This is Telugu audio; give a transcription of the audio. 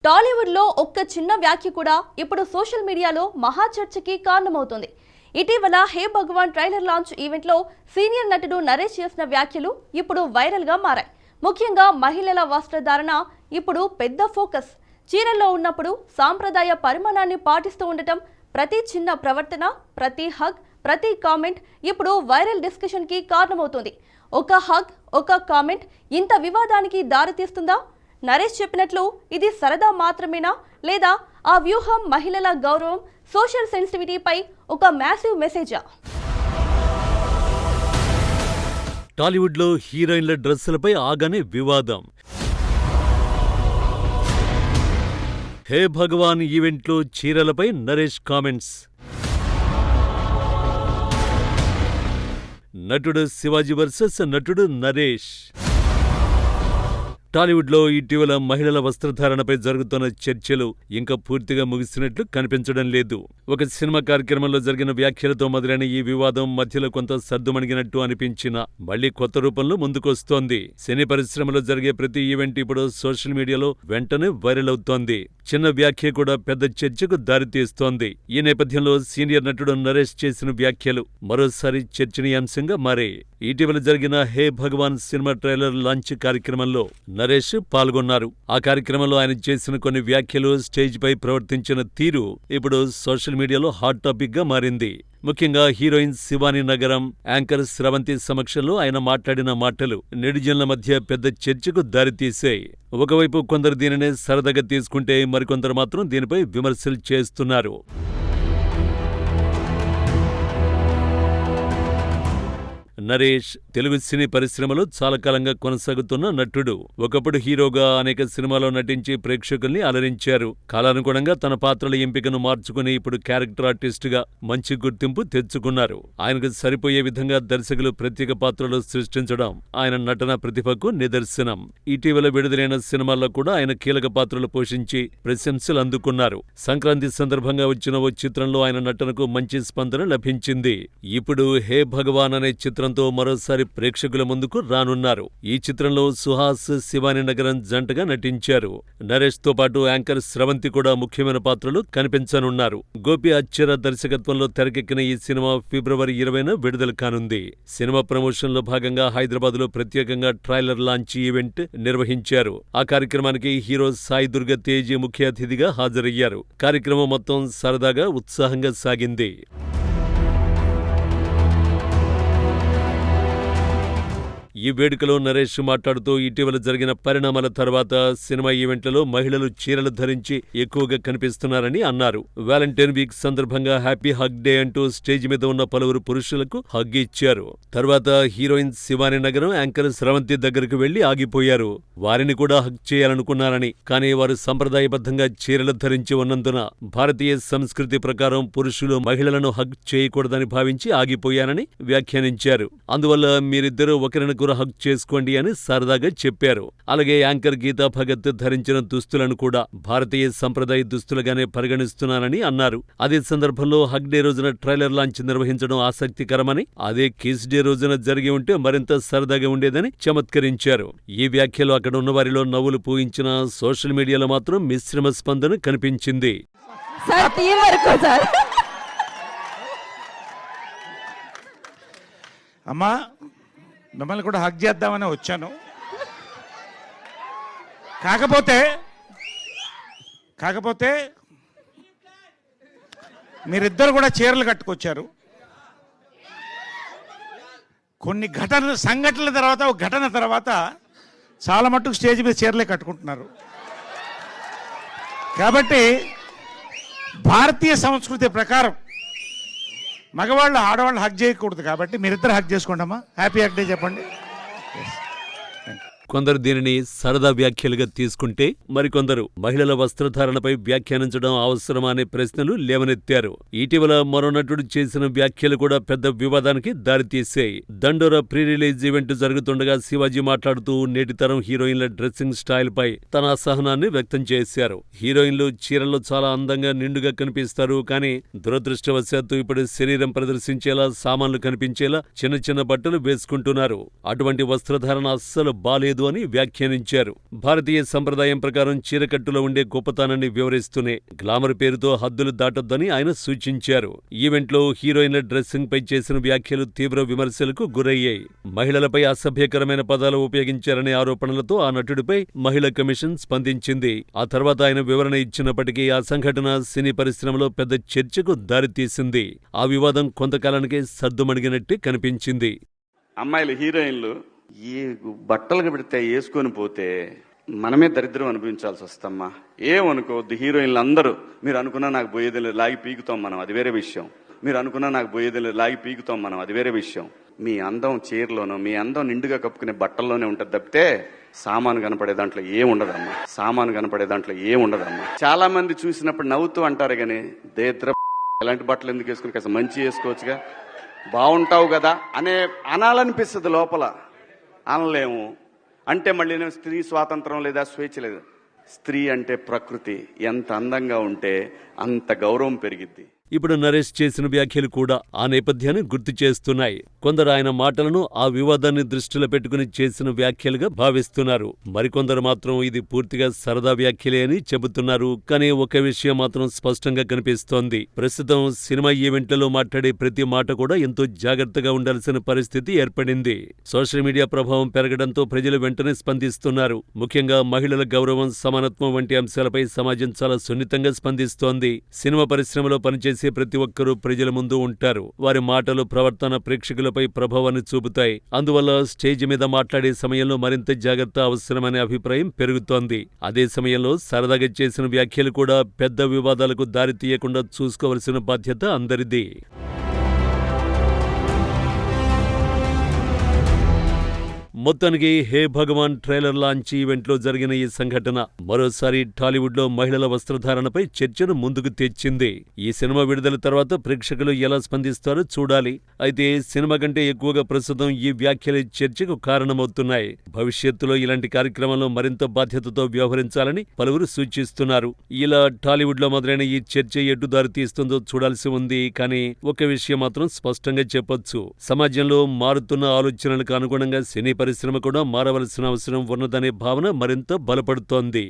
టాలీవుడ్లో ఒక్క చిన్న వ్యాఖ్య కూడా ఇప్పుడు సోషల్ మీడియాలో మహా చర్చకి కారణమవుతుంది. ఇటీవల హే భగవాన్ ట్రైలర్ లాంచ్ ఈవెంట్లో సీనియర్ నటుడు నరేష్ చేసిన వ్యాఖ్యలు ఇప్పుడు వైరల్గా మారాయి. ముఖ్యంగా మహిళల వస్త్రధారణ ఇప్పుడు పెద్ద ఫోకస్. చీరల్లో ఉన్నప్పుడు సాంప్రదాయ పరిమాణాన్ని పాటిస్తూ ఉండటం, ప్రతి చిన్న ప్రవర్తన, ప్రతి హగ్, ప్రతి కామెంట్ ఇప్పుడు వైరల్ డిస్కషన్కి కారణమవుతుంది. ఒక హగ్, ఒక కామెంట్ ఇంత వివాదానికి దారితీస్తుందా? నరేష్ చెప్పినట్లు ఇది సరదా మాత్రమేనా, లేదా ఆ వ్యూహం మహిళల గౌరవం, సోషల్ సెన్సిటివిటీపై ఒక మ్యాసివ్ మెసేజా? టాలీవుడ్లో హీరోయిన్ల డ్రెస్సులపై ఆగని వివాదం. హే భగవాన్ ఈవెంట్లో చీరలపై నరేష్ కామెంట్స్. నటుడు శివాజీ వర్సెస్ నటుడు నరేష్. టాలీవుడ్లో ఇటీవల మహిళల వస్త్రధారణపై జరుగుతున్న చర్చలు ఇంకా పూర్తిగా ముగిసినట్లు కనిపించడం లేదు. ఒక సినిమా కార్యక్రమంలో జరిగిన వ్యాఖ్యలతో మొదలైన ఈ వివాదం మధ్యలో కొంత సద్దుమణిగినట్టు అనిపించినా మళ్లీ కొత్త రూపంలో ముందుకొస్తోంది. సినీ పరిశ్రమలో జరిగే ప్రతి ఈవెంట్ ఇప్పుడు సోషల్ మీడియాలో వెంటనే వైరల్ అవుతోంది. చిన్న వ్యాఖ్య కూడా పెద్ద చర్చకు దారితీస్తోంది. ఈ నేపథ్యంలో సీనియర్ నటుడు నరేష్ చేసిన వ్యాఖ్యలు మరోసారి చర్చనీయాంశంగా మారాయి. ఇటీవల జరిగిన హే భగవాన్ సినిమా ట్రైలర్ లాంచ్ కార్యక్రమంలో నరేష్ పాల్గొన్నారు. ఆ కార్యక్రమంలో ఆయన చేసిన కొన్ని వ్యాఖ్యలు, స్టేజ్ పై ప్రవర్తించిన తీరు ఇప్పుడు సోషల్ మీడియాలో హాట్ టాపిక్ గా మారింది. ముఖ్యంగా హీరోయిన్ శివాని నగరం, యాంకర్ స్రవంతి సమక్షంలో ఆయన మాట్లాడిన మాటలు నెటిజన్ల మధ్య పెద్ద చర్చకు దారితీశాయి. ఒకవైపు కొందరు దీనినే సరదాగా తీసుకుంటే మరికొందరు మాత్రం దీనిపై విమర్శలు చేస్తున్నారు. నరేష్ తెలుగు సినీ పరిశ్రమలో చాలా కాలంగా కొనసాగుతున్న నటుడు. ఒకప్పుడు హీరోగా అనేక సినిమాల్లో నటించి ప్రేక్షకుల్ని అలరించారు. కాలానుగుణంగా తన పాత్రల ఎంపికను మార్చుకుని ఇప్పుడు క్యారెక్టర్ ఆర్టిస్టుగా మంచి గుర్తింపు తెచ్చుకున్నారు. ఆయనకు సరిపోయే విధంగా దర్శకులు ప్రత్యేక పాత్రలు సృష్టించడం ఆయన నటన ప్రతిభకు నిదర్శనం. ఇటీవల విడుదలైన సినిమాల్లో కూడా ఆయన కీలక పాత్రలు పోషించి ప్రశంసలు అందుకున్నారు. సంక్రాంతి సందర్భంగా వచ్చిన ఓ చిత్రంలో ఆయన నటనకు మంచి స్పందన లభించింది. ఇప్పుడు హే భగవాన్ అనే చిత్రంతో మరోసారి ప్రేక్షకుల ముందుకు రానున్నారు. ఈ చిత్రంలో సుహాస్, శివాని నగరం జంటగా నటించారు. నరేష్ తో పాటు యాంకర్ స్రవంతి కూడా ముఖ్యమైన పాత్రలు కనిపించనున్నారు. గోపి అచ్చర దర్శకత్వంలో తెరకెక్కిన ఈ సినిమా ఫిబ్రవరి 20న విడుదల కానుంది. సినిమా ప్రమోషన్ లో భాగంగా హైదరాబాద్ లో ప్రత్యేకంగా ట్రైలర్ లాంచ్ ఈవెంట్ నిర్వహించారు. ఆ కార్యక్రమానికి హీరో సాయి దుర్గ తేజ్ ముఖ్య అతిథిగా హాజరయ్యారు. కార్యక్రమం మొత్తం సరదాగా, ఉత్సాహంగా సాగింది. ఈ వేడుకలో నరేష్ మాట్లాడుతూ ఇటీవల జరిగిన పరిణామాల తర్వాత సినిమా ఈవెంట్లలో మహిళలు చీరలు ధరించి ఎక్కువగా కనిపిస్తున్నారని అన్నారు. వ్యాలంటైన్ వీక్ సందర్భంగా హ్యాపీ హగ్ డే అంటూ స్టేజ్ మీద ఉన్న పలువురు పురుషులకు హగ్ ఇచ్చారు. తర్వాత హీరోయిన్ శివాని నగరం, యాంకర్ స్రవంతి దగ్గరకు వెళ్లి ఆగిపోయారు. వారిని కూడా హగ్ చేయాలనుకున్నారని, కానీ వారు సంప్రదాయబద్ధంగా చీరలు ధరించి ఉన్నందున భారతీయ సంస్కృతి ప్రకారం పురుషులు మహిళలను హగ్ చేయకూడదని భావించి ఆగిపోయానని వ్యాఖ్యానించారు. అందువల్ల మీరిద్దరూ ఒకరినొకరు హగ్ చేసుకోండి అని సరదాగా చెప్పారు. అలాగే యాంకర్ గీతా భగత్ ధరించిన దుస్తులను కూడా భారతీయ సంప్రదాయ దుస్తులుగానే పరిగణిస్తున్నానని అన్నారు. అదే సందర్భంలో హగ్ డే రోజున ట్రైలర్ లాంచ్ నిర్వహించడం ఆసక్తికరమని, అదే కిస్ డే రోజున జరిగి ఉంటే మరింత సరదాగా ఉండేదని చమత్కరించారు. ఈ వ్యాఖ్యలు అక్కడ ఉన్న వారిలో నవ్వులు పూయించిన సోషల్ మీడియాలో మాత్రం మిశ్రమ స్పందన కనిపించింది. అమ్మా, మిమ్మల్ని కూడా హగ్ చేద్దామని వచ్చాను. కాకపోతే మీరిద్దరు కూడా చీరలు కట్టుకొచ్చారు. కొన్ని సంఘటనల తర్వాత, ఒక ఘటన తర్వాత చాలా మట్టుకు స్టేజ్ మీద చీరలే కట్టుకుంటున్నారు. కాబట్టి భారతీయ సంస్కృతి ప్రకారం మగవాళ్ళు ఆడవాళ్ళు హగ్ చేయకూడదు. కాబట్టి మీరిద్దరు హగ్ చేసుకోండి అమ్మా. హ్యాపీ హగ్ డే చెప్పండి. కొందరు దీనిని సరదా వ్యాఖ్యలుగా తీసుకుంటే, మరికొందరు మహిళల వస్త్రధారణపై వ్యాఖ్యానించడం అవసరమా అనే ప్రశ్నలు లేవనెత్తారు. ఇటీవల మరో నటుడు చేసిన వ్యాఖ్యలు కూడా పెద్ద వివాదానికి దారితీశాయి. దండోరా ప్రీ రిలీజ్ ఈవెంట్ జరుగుతుండగా శివాజీ మాట్లాడుతూ నేటితరం హీరోయిన్ల డ్రెస్సింగ్ స్టైల్ పై తన అసహనాన్ని వ్యక్తం చేశారు. హీరోయిన్లు చీరల్లో చాలా అందంగా, నిండుగా కనిపిస్తారు. కానీ దురదృష్టవశాత్తు ఇప్పుడు శరీరం ప్రదర్శించేలా, సామాన్లు కనిపించేలా చిన్న చిన్న బట్టలు వేసుకుంటున్నారు. అటువంటి వస్త్రధారణ అస్సలు బాలేదు లేదు అని వ్యాఖ్యానించారు. భారతీయ సంప్రదాయం ప్రకారం చీరకట్టులో ఉండే గొప్పతనాన్ని వివరిస్తూనే గ్లామర్ పేరుతో హద్దులు దాటొద్దని ఆయన సూచించారు. ఈవెంట్లో హీరోయిన్ల డ్రెస్సింగ్ పై చేసిన వ్యాఖ్యలు తీవ్ర విమర్శలకు గురయ్యాయి. మహిళలపై అసభ్యకరమైన పదాలు ఉపయోగించారనే ఆరోపణలతో ఆ నటుడిపై మహిళా కమిషన్ స్పందించింది. ఆ తర్వాత ఆయన వివరణ ఇచ్చినప్పటికీ ఆ సంఘటన సినీ పరిశ్రమలో పెద్ద చర్చకు దారితీసింది. ఆ వివాదం కొంతకాలానికే సద్దుమణిగినట్టే కనిపించింది. అమ్మాయిలు హీరోయిన్లు ఈ బట్టలు పెడితే వేసుకొని పోతే మనమే దరిద్రం అనుభవించాల్సి వస్తమ్మా. ఏమనుకోవద్దు, హీరోయిన్లు అందరూ మీరు అనుకున్నా నాకు పోయేది లేదు, లాగి పీకుతాం మనం, అది వేరే విషయం. మీరు అనుకున్నా నాకు పోయేది లేదు, లాగి పీకుతాం మనం, అది వేరే విషయం. మీ అందం చీరలోనో మీ అందం నిండుగా కప్పుకునే బట్టల్లోనే ఉంటుంది తప్పితే సామాను కనపడే దాంట్లో ఏముండదమ్మా. సామాను కనపడే దాంట్లో ఏముండదమ్మా. చాలా మంది చూసినప్పుడు నవ్వుతూ అంటారు కానీ దేద్ర ఎలాంటి బట్టలు ఎందుకు వేసుకుని కాస్త మంచి వేసుకోవచ్చుగా, బాగుంటావు కదా అనాలనిపిస్తుంది. లోపల అనలేము. అంటే మళ్ళీ స్త్రీ స్వాతంత్రం లేదా స్వేచ్ఛ లేదు. స్త్రీ అంటే ప్రకృతి. ఎంత అందంగా ఉంటే అంత గౌరవం పెరిగిద్ది. ఇప్పుడు నరేష్ చేసిన వ్యాఖ్యలు కూడా ఆ నేపథ్యాన్ని గుర్తు చేస్తున్నాయి. కొందరు ఆయన మాటలను ఆ వివాదాన్ని దృష్టిలో పెట్టుకుని చేసిన వ్యాఖ్యలుగా భావిస్తున్నారు. మరికొందరు మాత్రం ఇది పూర్తిగా సరదా వ్యాఖ్యలే అని చెబుతున్నారు. కానీ ఒక విషయం మాత్రం స్పష్టంగా కనిపిస్తోంది. ప్రస్తుతం సినిమా ఈవెంట్లలో మాట్లాడే ప్రతి మాట కూడా ఎంతో జాగ్రత్తగా ఉండాల్సిన పరిస్థితి ఏర్పడింది. సోషల్ మీడియా ప్రభావం పెరగడంతో ప్రజలు వెంటనే స్పందిస్తున్నారు. ముఖ్యంగా మహిళల గౌరవం, సమానత్వం వంటి అంశాలపై సమాజం చాలా సున్నితంగా స్పందిస్తోంది. సినిమా పరిశ్రమలో పనిచేసే ప్రతి ఒక్కరూ ప్రజల ముందు ఉంటారు. వారి మాటలు, ప్రవర్తన ప్రేక్షకులపై ప్రభావాన్ని చూపుతాయి. అందువల్ల స్టేజ్ మీద మాట్లాడే సమయంలో మరింత జాగ్రత్త అవసరమనే అభిప్రాయం పెరుగుతోంది. అదే సమయంలో సరదాగా చేసిన వ్యాఖ్యలు కూడా పెద్ద వివాదాలకు దారితీయకుండా చూసుకోవలసిన బాధ్యత అందరిది. మొత్తానికి హే భగవాన్ ట్రైలర్ లాంచ్ ఈవెంట్లో జరిగిన ఈ సంఘటన మరోసారి టాలీవుడ్లో మహిళల వస్త్రధారణపై చర్చను ముందుకు తెచ్చింది. ఈ సినిమా విడుదల తర్వాత ప్రేక్షకులు ఎలా స్పందిస్తారో చూడాలి. అయితే సినిమా కంటే ఎక్కువగా ప్రస్తుతం ఈ వ్యాఖ్యలే చర్చకు కారణమవుతున్నాయి. భవిష్యత్తులో ఇలాంటి కార్యక్రమంలో మరింత బాధ్యతతో వ్యవహరించాలని పలువురు సూచిస్తున్నారు. ఇలా టాలీవుడ్లో మొదలైన ఈ చర్చ ఎటు దారి తీస్తుందో చూడాల్సి ఉంది. కానీ ఒక విషయం మాత్రం స్పష్టంగా చెప్పొచ్చు. సమాజంలో మారుతున్న ఆలోచనలకు అనుగుణంగా సినీ పరిశ్రమ కూడా మారవలసిన అవసరం ఉన్నదనే భావన మరింత బలపడుతోంది.